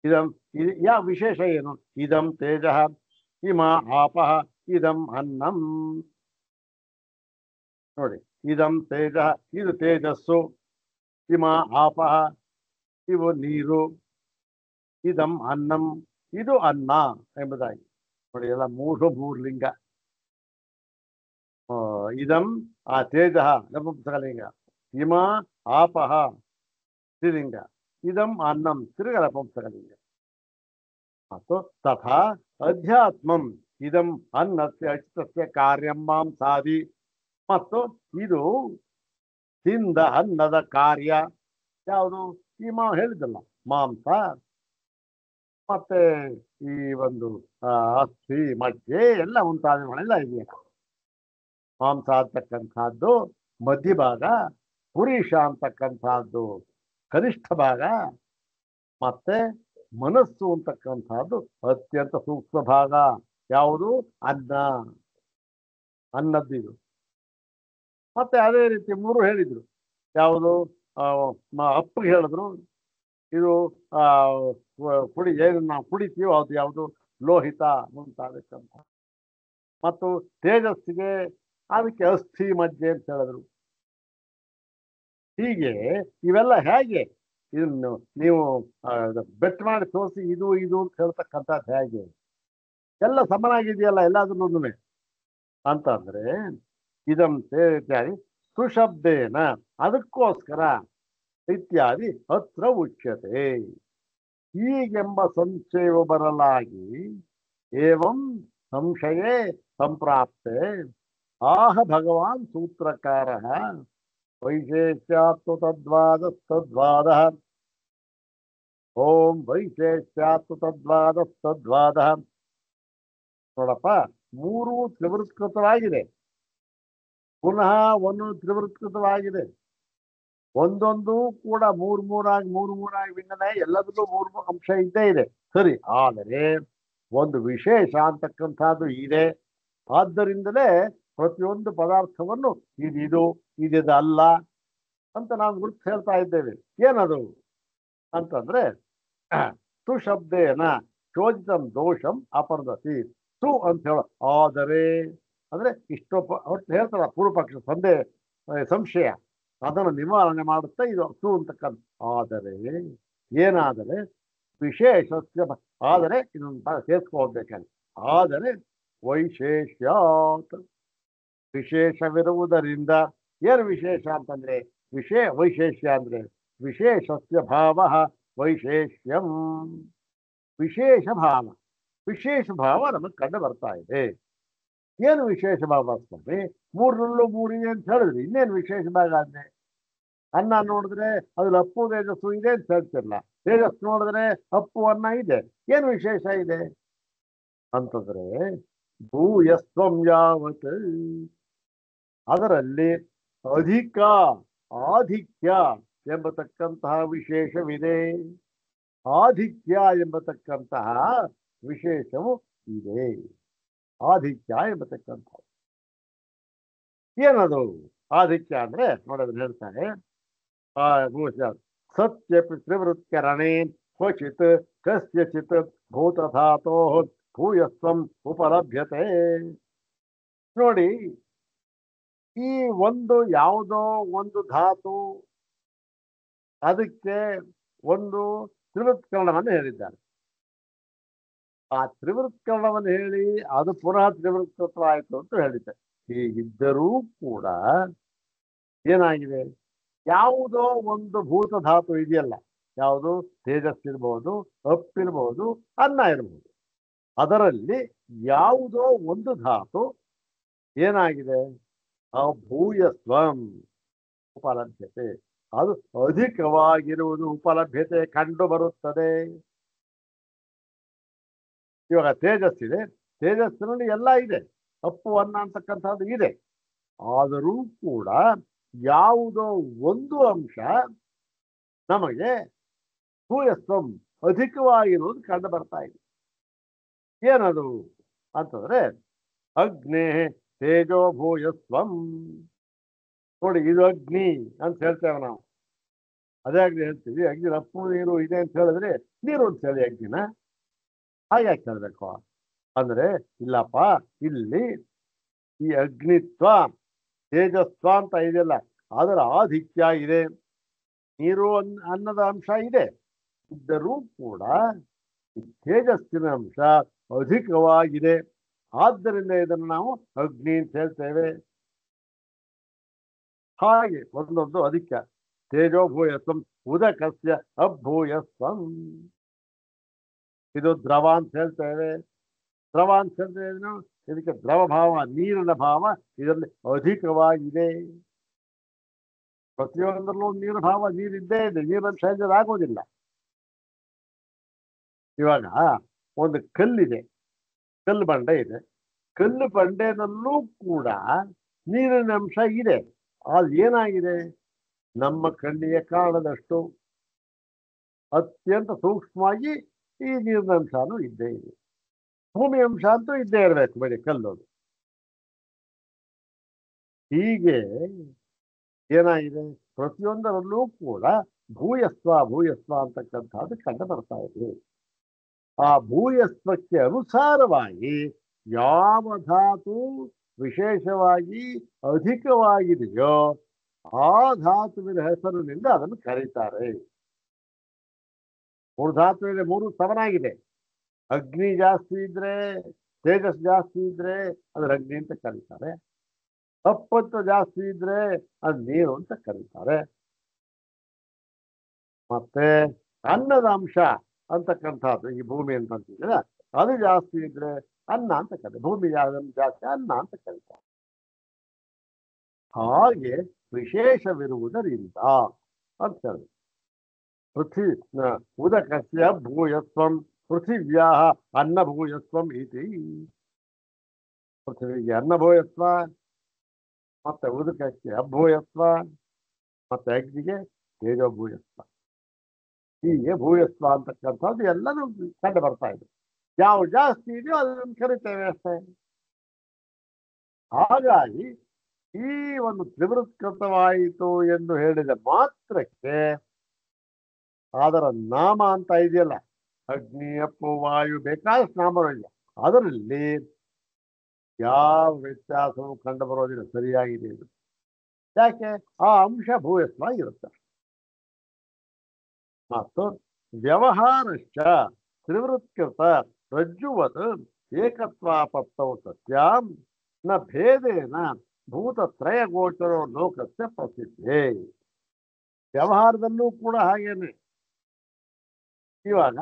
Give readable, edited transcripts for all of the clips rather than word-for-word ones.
ಇದಂ ಯಾ ವಿಶೇಷ ಏನು? ಇದಂ ತೇಜ, ಇಮ ಆಪಃ, ಇದಂ ಅನ್ನಂ. ನೋಡಿ, ಇದಂ ತೇಜ, ಇದು ತೇಜಸ್ಸು, ಇಮ ಆಪಃ, ಇವು ನೀರು, ಇದಂ ಅನ್ನಂ, ಇದು ಅನ್ನ ಎಂಬುದಾಗಿ. ನೋಡಿ, ಎಲ್ಲ ಮೂರು ಲಿಂಗ. ಇದಂ ಆ ತೇಜ ನಪುಂಸಕಲಿಂಗ, ಇಮ ಆಪಃ ಸ್ತ್ರೀಲಿಂಗ, ಇದಂ ಅನ್ನಂ ತಿರುಗ ನಪುಂಸಕಲಿಂಗ. ಮತ್ತು ತಥಾ ಅಧ್ಯಾತ್ಮಂ ಇದಂ ಅನ್ನಸ್ಯ ಅಚಿತಸ್ಯ ಕಾರ್ಯಂ ಮಾಂಸಾದಿ. ಮತ್ತು ಇದು ತಿಂದ ಅನ್ನದ ಕಾರ್ಯ ಯಾವುದು? ಈ ಹೇಳಿದಲ್ಲ, ಮಾಂಸ ಮತ್ತೆ ಈ ಒಂದು ಅಸ್ಥಿ ಮಜ್ಜೆ ಎಲ್ಲ ಮುಂತಾದವುಗಳೆಲ್ಲ ಇದೆಯಲ್ಲ. ಮಾಂಸ ಅಂತಕ್ಕಂಥದ್ದು ಮಧ್ಯಭಾಗ, ಪುರೀಷ ಅಂತಕ್ಕಂಥದ್ದು ಕನಿಷ್ಠ ಭಾಗ, ಮತ್ತೆ ಮನಸ್ಸು ಅಂತಕ್ಕಂಥದ್ದು ಅತ್ಯಂತ ಸೂಕ್ಷ್ಮ ಭಾಗ. ಯಾವುದು? ಅನ್ನ, ಅನ್ನದ್ದು ಇದು. ಮತ್ತೆ ಅದೇ ರೀತಿ ಮೂರು ಹೇಳಿದ್ರು. ಯಾವುದು? ಅಪ್ಪಿಗೆ ಹೇಳಿದ್ರು, ಇದು ಕುಡಿ ಏನು ನಾವು ಕುಡಿತೀವೋ ಅದು ಯಾವುದು? ಲೋಹಿತ ಮುಂತಾದಕ್ಕಂಥ. ಮತ್ತು ತೇಜಸ್ಸಿಗೆ ಅದಕ್ಕೆ ಅಸ್ಥಿ ಮಜ್ಜೆ ಅಂತ ಹೇಳಿದ್ರು. ಹೀಗೆ ಇವೆಲ್ಲ ಹೇಗೆ ಇದನ್ನು ನೀವು ಬೆಟ್ ಮಾಡಿ ತೋರಿಸಿ ಇದು ಇದು ಅಂತ ಹೇಳ್ತಕ್ಕಂಥದ್ದು ಹೇಗೆ? ಎಲ್ಲ ಸಮನಾಗಿದೆಯಲ್ಲ ಎಲ್ಲಾದ್ರೂ ಅಂತಂದ್ರೆ ಇದಂ ಇತ್ಯಾದಿ ಸುಶಬ್ದೇನ, ಅದಕ್ಕೋಸ್ಕರ ಇತ್ಯಾದಿ ಅತ್ರ ಉಚ್ಯತೆ. ಹೀಗೆಂಬ ಸಂಶಯವು ಬರಲಾಗಿ ಏವಂ ಸಂಶಯೇ ಸಂಪ್ರಾಪ್ತೆ ಆಹ ಭಗವಾನ್ ಸೂತ್ರಕಾರ ವೈಶೇಷ್ಯಾತ್ತು ತದ್ವಾದ. ಓಂ ವೈಶೇಷ್ಯಾತ್ತು ತದ್ವಾದ. ನೋಡಪ್ಪ, ಮೂರು ತ್ರಿವೃತ್ಕೃತವಾಗಿದೆ, ಪುನಃ ಒಂದು ತ್ರಿವೃತ್ಕೃತವಾಗಿದೆ. ಒಂದೊಂದು ಕೂಡ ಮೂರಾಗಿ ವಿಂಗಡಣೆ, ಎಲ್ಲದರಲ್ಲೂ ಮೂರು ಅಂಶ ಇದ್ದೇ ಇದೆ. ಸರಿ, ಆದರೆ ಒಂದು ವಿಶೇಷ ಅಂತಕ್ಕಂಥದ್ದು ಇದೆ. ಆದ್ದರಿಂದಲೇ ಪ್ರತಿಯೊಂದು ಪದಾರ್ಥವನ್ನು ಇದಲ್ಲ ಅಂತ ನಾವು ಗುರುತು ಹೇಳ್ತಾ ಇದ್ದೇವೆ. ಏನದು ಅಂತಂದ್ರೆ ಸುಶಬ್ದೇನ ಚೋದಿತಂ ದೋಷಂ ಅಪರ್ದತಿ. ಸು ಅಂತ ಹೇಳ ಆದರೆ ಅಂದ್ರೆ ಅವ್ರು ಹೇಳ್ತಾರ ಪೂರ್ವಪಕ್ಷ ಸಂಶಯ, ಅದನ್ನು ನಿವಾರಣೆ ಮಾಡುತ್ತಾ ಇದು ಸು ಅಂತಕ್ಕಂಥ. ಆದರೆ ಏನಾದರೆ ವಿಶೇಷ, ಆದರೆ ಇದನ್ನು ಸೇರ್ಸ್ಕೋಬೇಕಂತ. ಆದರೆ ವೈಶೇಷ್ಯಾತ್, ವಿಶೇಷವಿರುವುದರಿಂದ. ಏನು ವಿಶೇಷ ಅಂತಂದ್ರೆ ವೈಶೇಷ್ಯ ಅಂದ್ರೆ ವಿಶೇಷಸ್ಯ ಭಾವ ವೈಶೇಷ್ಯಂ. ವಿಶೇಷ ಭಾವ ನಮಗೆ ಕಂಡು ಬರ್ತಾ ಇದೆ. ಏನು ವಿಶೇಷ ಭಾವ ಸ್ವಾಮಿ? ಮೂರರಲ್ಲೂ ಮೂರಿದೆ ಅಂತ ಹೇಳಿದ್ರಿ, ಇನ್ನೇನು ವಿಶೇಷ ಭಾಗ ಅಂದ್ರೆ? ಅನ್ನ ನೋಡಿದ್ರೆ ಅದ್ರಲ್ಲಿ ಅಪ್ಪು ತೇಜಸ್ಸು ಇದೆ ಅಂತ ಹೇಳ್ತಿರಲ್ಲ, ತೇಜಸ್ಸು ನೋಡಿದ್ರೆ ಅಪ್ಪು ಅನ್ನ ಇದೆ, ಏನು ವಿಶೇಷ ಇದೆ ಅಂತಂದ್ರೆ ಭೂಯಸ್ವಂ ಯಾವತ್, ಅದರಲ್ಲಿ ಆಧಿಕ್ಯ ಎಂಬತಕ್ಕಂತಹ ವಿಶೇಷವಿದೆ. ಆಧಿಕ್ಯ ಎಂಬತಕ್ಕಂತಹ ವಿಶೇಷವು ಇದೆ. ಆಧಿಕ್ಯ ಎಂಬತಕ್ಕಂಥ ಏನದು? ಆಧಿಕ್ಯ ಅಂದ್ರೆ ನೋಡೋದನ್ನ ಹೇಳ್ತಾರೆ, ಸತ್ಯ ತ್ರಿವೃತ್ಕರಣೆ ಕ್ವಚಿತ್ ಕಸ್ಯಚಿತ್ ಭೂತಧಾತೋ ಭೂಯಸ್ವಂ ಉಪಲಭ್ಯತೆ. ನೋಡಿ, ಈ ಒಂದು ಯಾವುದೋ ಒಂದು ಧಾತು, ಅದಕ್ಕೆ ಒಂದು ತ್ರಿವೃತ್ಕರಣವನ್ನು ಹೇಳಿದ್ದಾರೆ. ಆ ತ್ರಿವೃತ್ಕರಣವನ್ನು ಹೇಳಿ ಅದು ಪುನಃ ತ್ರಿವೃತ್ಕೃತವಾಯಿತು ಅಂತ ಹೇಳಿದ್ದಾರೆ. ಹೀಗಿದ್ದರೂ ಕೂಡ ಏನಾಗಿದೆ, ಯಾವುದೋ ಒಂದು ಭೂತ ಧಾತು ಇದೆಯಲ್ಲ, ಯಾವುದು? ತೇಜಸ್ಸಿರ್ಬೋದು, ಅಪ್ಪಿರ್ಬೋದು, ಅನ್ನ ಇರ್ಬೋದು. ಅದರಲ್ಲಿ ಯಾವುದೋ ಒಂದು ಧಾತು ಏನಾಗಿದೆ? ಆ ಭೂಯಸ್ವಂ ಉಪಲಭ್ಯತೆ, ಅದು ಅಧಿಕವಾಗಿರುವುದು ಉಪಲಭ್ಯತೆ ಕಂಡು ಬರುತ್ತದೆ. ಇವಾಗ ತೇಜಸ್ಸಿದೆ, ತೇಜಸ್ಸಿನಲ್ಲಿ ಎಲ್ಲ ಇದೆ, ಅಪ್ಪು ಅನ್ನ ಅಂತಕ್ಕಂಥದ್ದು ಇದೆ. ಆದರೂ ಕೂಡ ಯಾವುದೋ ಒಂದು ಅಂಶ ನಮಗೆ ಭೂಯಸ್ವಂ ಅಧಿಕವಾಗಿರುವುದು ಕಂಡು ಬರ್ತಾ ಇದೆ. ಏನದು ಅಂತಂದ್ರೆ ಅಗ್ನೇ ತೇಜೋ ಭೂಯಸ್ವಂ. ನೋಡಿ, ಇದು ಅಗ್ನಿ ಅಂತ ಹೇಳ್ತೇವೆ ನಾವು. ಅದೇ ಅಗ್ನಿ ಹೇಳ್ತೀವಿ, ಅಗ್ನಿ ಅಪ್ಪು ನೀರು ಇದೆ ಅಂತ ಹೇಳಿದ್ರೆ ನೀರು ಅಂತ ಹೇಳಿ ಅಗ್ನಿನ ಹಾಗೆ ಯಾಕೆ ಹೇಳ್ಬೇಕು ಅಂದ್ರೆ, ಇಲ್ಲಪ್ಪ ಇಲ್ಲಿ ಈ ಅಗ್ನಿತ್ವ ತೇಜಸ್ವ ಅಂತ ಇದೆಯಲ್ಲ, ಅದರ ಆಧಿಕ್ಯ ಇದೆ. ನೀರು ಅನ್ನದ ಅಂಶ ಇದೆ, ಇದ್ದರೂ ಕೂಡ ತೇಜಸ್ಸಿನ ಅಂಶ ಅಧಿಕವಾಗಿದೆ. ಆದ್ದರಿಂದ ಇದನ್ನು ನಾವು ಅಗ್ನಿ ಅಂತ ಹೇಳ್ತೇವೆ. ಹಾಗೆ ಒಂದೊಂದು ಅಧಿಕ್ಯ. ತೇಜೋ ಭೂಯಸ್ವಂ ಉದಕಸ್ಯ ಅಭೂಯಸ್ವಂ. ಇದು ದ್ರವ ಅಂತ ಹೇಳ್ತೇವೆ. ದ್ರವ ಅಂತ ಹೇಳಿದ್ರೆ ಇದಕ್ಕೆ ದ್ರವ ಭಾವ, ನೀರಿನ ಭಾವ ಇದರಲ್ಲಿ ಅಧಿಕವಾಗಿದೆ. ಪ್ರತಿಯೊಂದರಲ್ಲೂ ನೀರಿನ ಭಾವ ನೀರಿದ್ದೇ ಇದೆ, ನೀರಿನ ಚೇಂಜ್ ಆಗೋದಿಲ್ಲ. ಇವಾಗ ಒಂದು ಕಲ್ಲಿದೆ, ಕಲ್ಲು ಬಂಡೆ ಇದೆ, ಕಲ್ಲು ಬಂಡೆನಲ್ಲೂ ಕೂಡ ನೀರಿನ ಅಂಶ ಇದೆ. ಅದು ಏನಾಗಿದೆ, ನಮ್ಮ ಕಣ್ಣಿಗೆ ಕಾಣದಷ್ಟು ಅತ್ಯಂತ ಸೂಕ್ಷ್ಮವಾಗಿ ಈ ನೀರಿನ ಅಂಶನೂ ಇದ್ದೇ ಇದೆ. ಭೂಮಿ ಅಂಶ ಅಂತೂ ಇದ್ದೇ ಇರಬೇಕು ಬರೀ ಕಲ್ಲೋದು. ಹೀಗೆ ಏನಾಗಿದೆ, ಪ್ರತಿಯೊಂದರಲ್ಲೂ ಕೂಡ ಭೂಯಸ್ವ ಭೂಯಸ್ವ ಅಂತಕ್ಕಂಥದ್ದು ಕಂಡು ಬರ್ತಾ ಇದೆ. ಆ ಭೂಯಸ್ವಕ್ಕೆ ಅನುಸಾರವಾಗಿ ಯಾವ ಧಾತು ವಿಶೇಷವಾಗಿ ಅಧಿಕವಾಗಿದೆಯೋ ಆ ಧಾತುವಿನ ಹೆಸರಿನಿಂದ ಅದನ್ನು ಕರೀತಾರೆ. 3 ಧಾತು ಇದೆ, 3 ಸಮನಾಗಿದೆ. ಅಗ್ನಿ ಜಾಸ್ತಿ ಇದ್ರೆ, ತೇಜಸ್ ಜಾಸ್ತಿ ಇದ್ರೆ ಅದ್ರ ಅಗ್ನಿ ಅಂತ ಕರೀತಾರೆ. ಅಪ್ಪತ್ತು ಜಾಸ್ತಿ ಇದ್ರೆ ಅದು ನೀರು ಅಂತ ಕರೀತಾರೆ. ಮತ್ತೆ ಅನ್ನದ ಅಂಶ ಅಂತಕ್ಕಂಥದ್ದು ಈ ಭೂಮಿ ಅಂತಂತಿದ್ರೆ ಅದು ಜಾಸ್ತಿ ಇದ್ರೆ ಅನ್ನ ಅಂತ ಕರೀತಾರೆ. ಭೂಮಿ ಜಾಸ್ತಿ ಅನ್ನ ಅಂತ ಕರೀತಾರೆ. ಹಾಗೆ ವಿಶೇಷವಿರುವುದರಿಂದ ಅಂತ ಹೇಳಿ ಪೃಥ್ವಿ ಉದಕಸ್ಯ ಭೂಯಸ್ವಂ ಪೃಥಿವ್ಯಾ ಅನ್ನಭೂಯಸ್ವಂ ಇತಿ. ಪೃಥ್ವಿಗೆ ಅನ್ನಭೂಯಸ್ವ, ಮತ್ತೆ ಉದಕಕ್ಕೆ ಅಭೂಯಸ್ವ, ಮತ್ತೆ ಅಗ್ನಿಗೆ ತೇಜೋಭೂಯಸ್ವ. ಹೀಗೆ ಭೂಯಸ್ವ ಅಂತಕ್ಕಂಥದ್ದು ಎಲ್ಲನೂ ಕಂಡು ಬರ್ತಾ ಇದೆ. ಯಾವ ಜಾಸ್ತಿ ಇದೆಯೋ ಅದನ್ನು ಕರಿತೇವೆ ಅಷ್ಟೇ. ಹಾಗಾಗಿ ಈ ಒಂದು ತ್ರಿವೃತ್ಕೃತವಾಯಿತು ಎಂದು ಹೇಳಿದ ಮಾತ್ರಕ್ಕೆ ಅದರ ನಾಮ ಅಂತ ಇದೆಯಲ್ಲ, ಅಗ್ನಿ ಅಪ್ಪು ವಾಯು ಬೇಕಾದಷ್ಟು ನಾಮಗಳಿಲ್ಲ, ಅದರಲ್ಲಿ ಯಾವ ವ್ಯತ್ಯಾಸವೂ ಕಂಡು ಬರೋದಿಲ್ಲ. ಸರಿಯಾಗಿದೆ ಇದು. ಯಾಕೆ, ಆ ಅಂಶ ಭೂಯಸ್ವ ಇರುತ್ತೆ. ಮತ್ತು ವ್ಯವಹಾರಶ್ಚ ತ್ರಿವೃತ್ಕೃತ ರಜ್ಜುವತ್ ಏಕತ್ವಾಪತ್ತೌ ಸತ್ಯಾಂ ನ ಭೇದೇನ ಭೂತತ್ರಯ ಗೋಚರೋ ಲೋಕಸ್ಯ ಪ್ರಸಿದ್ಧೇ. ವ್ಯವಹಾರದಲ್ಲೂ ಕೂಡ ಹಾಗೇನೆ. ಇವಾಗ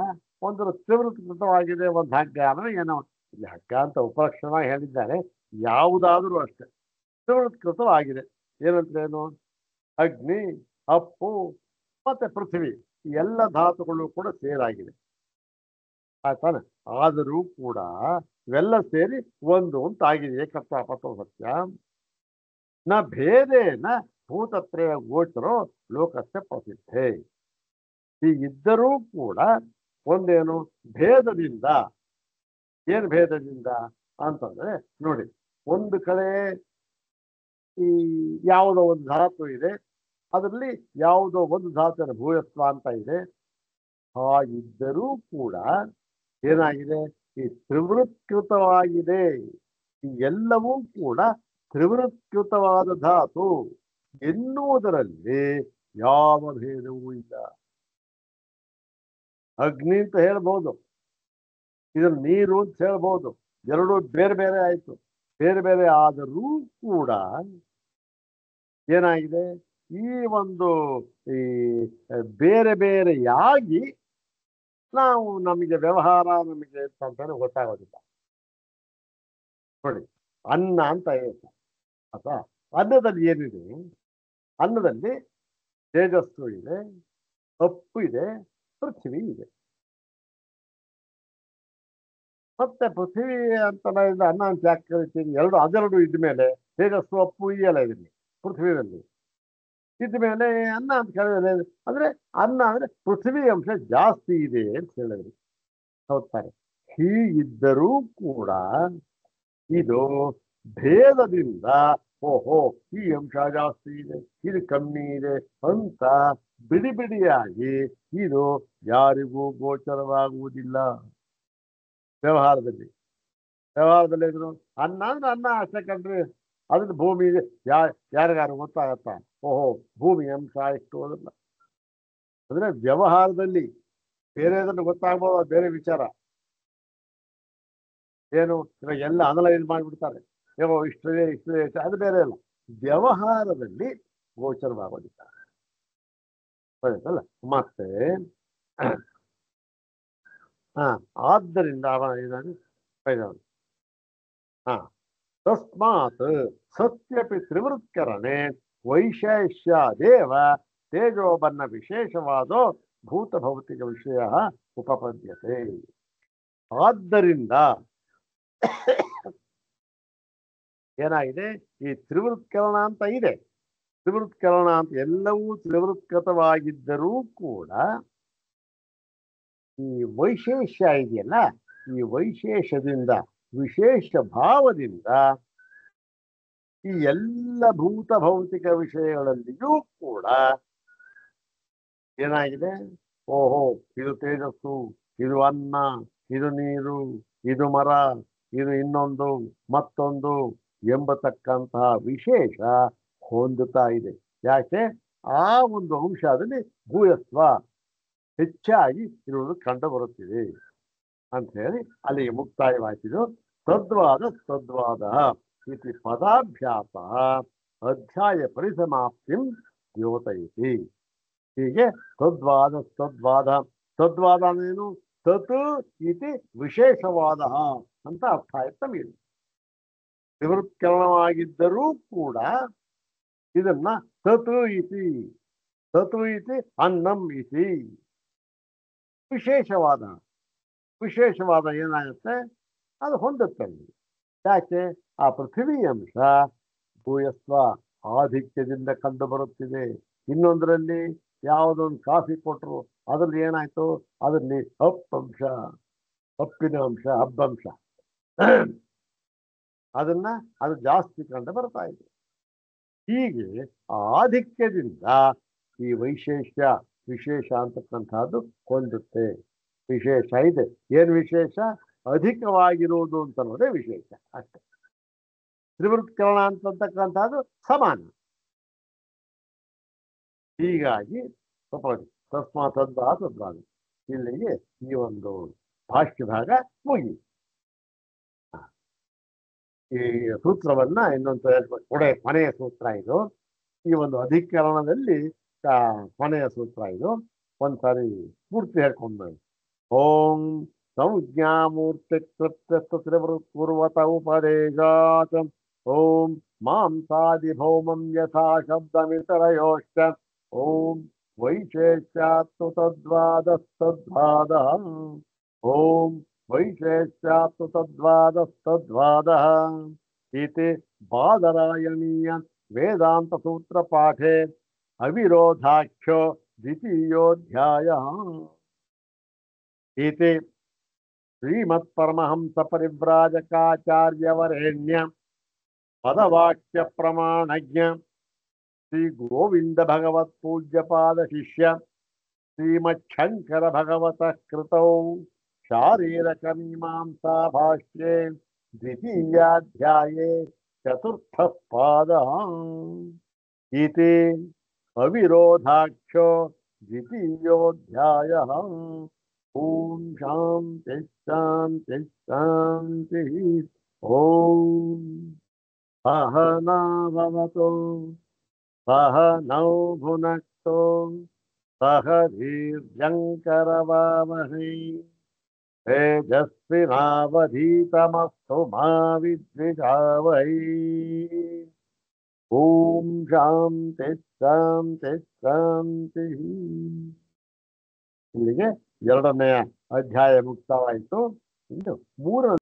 ಒಂದು ತ್ರಿವೃತ್ಕೃತವಾಗಿದೆ, ಒಂದು ಹಗ್ಗ ಅಂದ್ರೆ ಏನೋ, ಇಲ್ಲಿ ಹಗ್ಗ ಅಂತ ಉಪಲಕ್ಷಣ ಹೇಳಿದ್ದಾರೆ, ಯಾವುದಾದ್ರೂ ಅಷ್ಟೇ ತ್ರಿವೃತ್ಕೃತವಾಗಿದೆ. ಏನಂತೇನು, ಅಗ್ನಿ ಅಪ್ಪು ಮತ್ತೆ ಪೃಥ್ವಿ ಎಲ್ಲ ಧಾತುಗಳು ಕೂಡ ಸೇರಾಗಿದೆ, ಆಯ್ತಾನೆ. ಆದರೂ ಕೂಡ ಇವೆಲ್ಲ ಸೇರಿ ಒಂದು ಅಂತ ಆಗಿದೆ. ಏಕತ್ವಾಪತ್ತೌ ಸತ್ಯ ನ ಭೇದೇನ ಭೂತತ್ರಯ ಗೋಚರೋ ಲೋಕಸ್ಯ ಪ್ರಸಿದ್ಧೇ. ಹೀಗಿದ್ದರೂ ಕೂಡ ಒಂದೇನು ಭೇದದಿಂದ. ಏನು ಭೇದದಿಂದ ಅಂತಂದ್ರೆ ನೋಡಿ, ಒಂದು ಕಡೆ ಈ ಯಾವುದೋ ಒಂದು ಧಾತು ಇದೆ, ಅದರಲ್ಲಿ ಯಾವುದೋ ಒಂದು ಧಾತುವಿನ ಭೂಯಸ್ವ ಅಂತ ಇದೆ. ಹಾಗಿದ್ದರೂ ಕೂಡ ಏನಾಗಿದೆ, ಈ ತ್ರಿವೃತ್ಕೃತವಾಗಿದೆ. ಈ ಎಲ್ಲವೂ ಕೂಡ ತ್ರಿವೃತ್ಕೃತವಾದ ಧಾತು ಎನ್ನುವುದರಲ್ಲಿ ಯಾವ ಭೇದವೂ ಇಲ್ಲ. ಅಗ್ನಿ ಅಂತ ಹೇಳ್ಬೋದು, ಇದನ್ನು ನೀರು ಅಂತ ಹೇಳ್ಬೋದು, ಎರಡೂ ಬೇರೆ ಬೇರೆ ಆಯ್ತು. ಬೇರೆ ಬೇರೆ ಆದರೂ ಕೂಡ ಏನಾಗಿದೆ, ಈ ಒಂದು ಈ ಬೇರೆ ಬೇರೆಯಾಗಿ ನಾವು ನಮಗೆ ವ್ಯವಹಾರ ನಮಗೆ ಅಂತಂದ್ರೆ ಗೊತ್ತಾಗೋದಿಲ್ಲ. ನೋಡಿ, ಅನ್ನ ಅಂತ ಹೇಳ್ತಾರೆ ಅಥವಾ ಅನ್ನದಲ್ಲಿ ಏನಿದೆ, ಅನ್ನದಲ್ಲಿ ತೇಜಸ್ಸು ಇದೆ, ಅಪ್ಪು ಇದೆ, ಪೃಥ್ವಿ ಇದೆ. ಮತ್ತೆ ಪೃಥ್ವಿ ಅಂತ ಅನ್ನ ಅಂತ ಯಾಕೆ ಕರಿತೀವಿ, ಅದೆರಡು ಇದ್ಮೇಲೆ ತೇಜಸ್ಸು ಅಪ್ಪು ಇದೆಯಲ್ಲ ಇದರಲ್ಲಿ ಪೃಥ್ವಿಯಲ್ಲಿ ಇದ್ಮೇಲೆ ಅನ್ನ ಅಂತ ಕರೆಯೋದು. ಅಂದ್ರೆ ಅನ್ನ ಅಂದ್ರೆ ಪೃಥ್ವಿ ಅಂಶ ಜಾಸ್ತಿ ಇದೆ ಅಂತ ಹೇಳಿದ್ರು. ಹೌದಾರೆ. ಹೀಗಿದ್ದರೂ ಕೂಡ ಇದು ಭೇದದಿಂದ ಓಹೋ ಈ ಅಂಶ ಜಾಸ್ತಿ ಇದೆ, ಇದು ಕಮ್ಮಿ ಇದೆ ಅಂತ ಬಿಡಿ ಬಿಡಿಯಾಗಿ ಇದು ಯಾರಿಗೂ ಗೋಚರವಾಗುವುದಿಲ್ಲ. ವ್ಯವಹಾರದಲ್ಲಿ ಇದ್ರು ಅನ್ನ ಅಂದ್ರೆ ಅನ್ನ ಅಷ್ಟೇ ಕಣ್ರಿ. ಅದ್ರ ಭೂಮಿ ಯಾರಿಗಾರು ಗೊತ್ತಾಗತ್ತ? ಓಹೋ, ಭೂಮಿ ಅಂಶ ಇಷ್ಟು ಅದಲ್ಲ. ಅಂದ್ರೆ ವ್ಯವಹಾರದಲ್ಲಿ ಬೇರೆದನ್ನು ಗೊತ್ತಾಗ್ಬೋದು, ಅದು ಬೇರೆ ವಿಚಾರ. ಏನು ಇವಾಗ ಎಲ್ಲ ಅನಲೈಸ್ ಮಾಡಿಬಿಡ್ತಾರೆ, ಏನೋ ಇಷ್ಟೇ ಅದು ಬೇರೆ ಅಲ್ಲ. ವ್ಯವಹಾರದಲ್ಲಿ ಗೋಚರವಾಗೋದಿಲ್ಲ. ಸರಿಯಲ್ಲ? ಮತ್ತೆ ಆದ್ದರಿಂದ ಹಾ ತಸ್ಮಾತ್ ಸತ್ಯಪಿ ತ್ರಿವೃತ್ಕರಣೆ ವೈಶೇಷ್ಯಾದೇವ ತೇಜೋಬನ್ನ ವಿಶೇಷವಾದೋ ಭೂತ ಭೌತಿಕ ವಿಷಯ ಉಪಪದ್ಯತೆ. ಆದ್ದರಿಂದ ಏನಾಗಿದೆ, ಈ ತ್ರಿವೃತ್ಕರಣ ಅಂತ ಇದೆ. ತ್ರಿವೃತ್ಕರಣ ಅಂತ ಎಲ್ಲವೂ ತ್ರಿವೃತ್ಕೃತವಾಗಿದ್ದರೂ ಕೂಡ ಈ ವೈಶೇಷ್ಯ ಇದೆಯಲ್ಲ, ಈ ವೈಶೇಷದಿಂದ ವಿಶೇಷ ಭಾವದಿಂದ ಈ ಎಲ್ಲ ಭೂತ ಭೌತಿಕ ವಿಷಯಗಳಲ್ಲಿಯೂ ಕೂಡ ಏನಾಗಿದೆ, ಓಹೋ ಇದು ತೇಜಸ್ಸು, ಇದು ಅನ್ನ, ಇದು ನೀರು, ಇದು ಮರ, ಇದು ಇನ್ನೊಂದು ಮತ್ತೊಂದು ಎಂಬತಕ್ಕಂತಹ ವಿಶೇಷ ಹೊಂದುತ್ತಾ ಇದೆ. ಯಾಕೆ? ಆ ಒಂದು ಅಂಶದಲ್ಲಿ ಭೂಯಸ್ವ ಹೆಚ್ಚಾಗಿ ಇರುವುದು ಕಂಡು ಬರುತ್ತಿದೆ ಅಂತ ಹೇಳಿ ಅಲ್ಲಿಗೆ ಮುಕ್ತಾಯವಾಯಿತು. ತದ್ವಾದ ಇತಿ ಪದಾಭ್ಯಾಸ ಅಧ್ಯಾಯ ಪರಿಸಮಾಪ್ತಿಂ ದ್ಯೋತಯತಿ. ಹೀಗೆ ತದ್ವಾದ ಅಂದ್ರೇನು? ತತ್ ಇತಿ ವಿಶೇಷವಾದ ಅಂತ ಅರ್ಥ ಆಯ್ತು ನಮಗೆ. ನಿವೃತ್ಕರಣವಾಗಿದ್ದರೂ ಕೂಡ ಇದನ್ನ ತತ್ ಇತಿ ಅನ್ನಂ ಇತಿ ವಿಶೇಷವಾದ ಏನಾಗುತ್ತೆ, ಅದು ಹೊಂದುತ್ತೆ. ಯಾಕೆ? ಆ ಪೃಥ್ವಿ ಅಂಶ ಭೂಯಸ್ವ ಆಧಿಕ್ಯದಿಂದ ಕಂಡು ಬರುತ್ತಿದೆ. ಇನ್ನೊಂದರಲ್ಲಿ ಯಾವುದೊಂದು ಕಾಫಿ ಕೊಟ್ಟರು, ಅದ್ರಲ್ಲಿ ಏನಾಯ್ತು, ಅದರಲ್ಲಿ ಹಪ್ಪಿನ ಅಂಶ ಹಬ್ಬಂಶ ಅದು ಜಾಸ್ತಿ ಕಂಡು ಬರ್ತಾ ಇದೆ. ಹೀಗೆ ಆಧಿಕ್ಯದಿಂದ ಈ ವಿಶೇಷ ಅಂತಕ್ಕಂಥದ್ದು ಹೊಂದುತ್ತೆ. ವಿಶೇಷ ಇದೆ. ಏನು ವಿಶೇಷ? ಅಧಿಕವಾಗಿರುವುದು ಅಂತ ಅನ್ನೋದೇ ವಿಶೇಷ ಅಷ್ಟೇ. ತ್ರಿವೃತ್ಕರಣ ಅಂತಕ್ಕಂಥದ್ದು ಸಮಾನ. ಹೀಗಾಗಿ ತಸ್ಮಾತ್ ಇಲ್ಲಿಗೆ ಈ ಒಂದು ಭಾಷ್ಯ ಭಾಗ ಮುಗಿ. ಈ ಸೂತ್ರವನ್ನ ಇನ್ನೊಂದು ಕೊನೆಯ ಸೂತ್ರ ಇದು. ಈ ಒಂದು ಅಧಿಕರಣದಲ್ಲಿ ಕೊನೆಯ ಸೂತ್ರ ಇದು. ಒಂದ್ಸಾರಿ ಪೂರ್ತಿ ಹೇಳ್ಕೊಂಡು, ಓಂ ಸಂಜ್ಞಾಮೂರ್ತಿ ತ್ರಿವೃತ್ಪೂರ್ವತ ಉಪದೇಶಾತ್ ಓಂ ಮಾಂಸಾದಿ ಭೌಮಂ ಯಥಾ ಶಬ್ದಮಿತರಯೋಶ್ಚ ಓಂ ವೈಶೇಷ್ಯಾತ್ತು ತದ್ವಾದಸ್ತದ್ವಾದಃ ಓಂ ವೈಶೇಷ್ಯಾತ್ತು ತದ್ವಾದಸ್ತದ್ವಾದಃ ಇತಿ ಬಾದರಾಯಣೀಯ ವೇದಾಂತ ಸೂತ್ರ ಪಾಠೆ ಅವಿರೋಧಾಖ್ಯೋ ದ್ವಿತೀಯೋಧ್ಯಾಯಃ ಇತಿ ಶ್ರೀಮತ್ಪರಮಹಂಸ ಪರಿವ್ರಾಜಕಾಚಾರ್ಯವರೇಣ್ಯ ಪದವಾಕ್ಯ ಪ್ರಮಾಣಜ್ಞ ಶ್ರೀ ಗೋವಿಂದ ಭಗವತ್ ಪೂಜ್ಯಪಾದ ಶಿಷ್ಯ ಶ್ರೀಮಚ್ಛಂಕರ ಭಗವತಃ ಕೃತೌ ಶಾರೀರಕ ಮೀಮಾಂಸಾ ಭಾಷ್ಯೆ ದ್ವಿತೀಯಾಧ್ಯಾಯೇ ಚತುರ್ಥಃ ಪಾದಃ ಇತಿ ಅವಿರೋಧಾಖ್ಯೋ ದ್ವಿತೀಯೋಧ್ಯಾಯಃ. ಓಂ ಶಾಂತಿ ಶಾಂತಿ ಶಾಂತಿ. ಓಂ ಸಹನಾಭವತು ಸಹನೌ ಭುನಕ್ತು ಸಹ ಧೀರ್ಯಂಕರವಾವಹೈ ತೇಜಸ್ವಿನಾವಧೀತಮಸ್ತು ಮಾ ವಿದ್ವಿಷಾವಹೈ. ಓಂ ಶಾಂತಿ ಶಾಂತಿ ಶಾಂತಿ. ಇಲ್ಲಿಗೆ 2ನೇ ಅಧ್ಯಾಯ ಮುಕ್ತವಾಯಿತು. ಇನ್ನು 3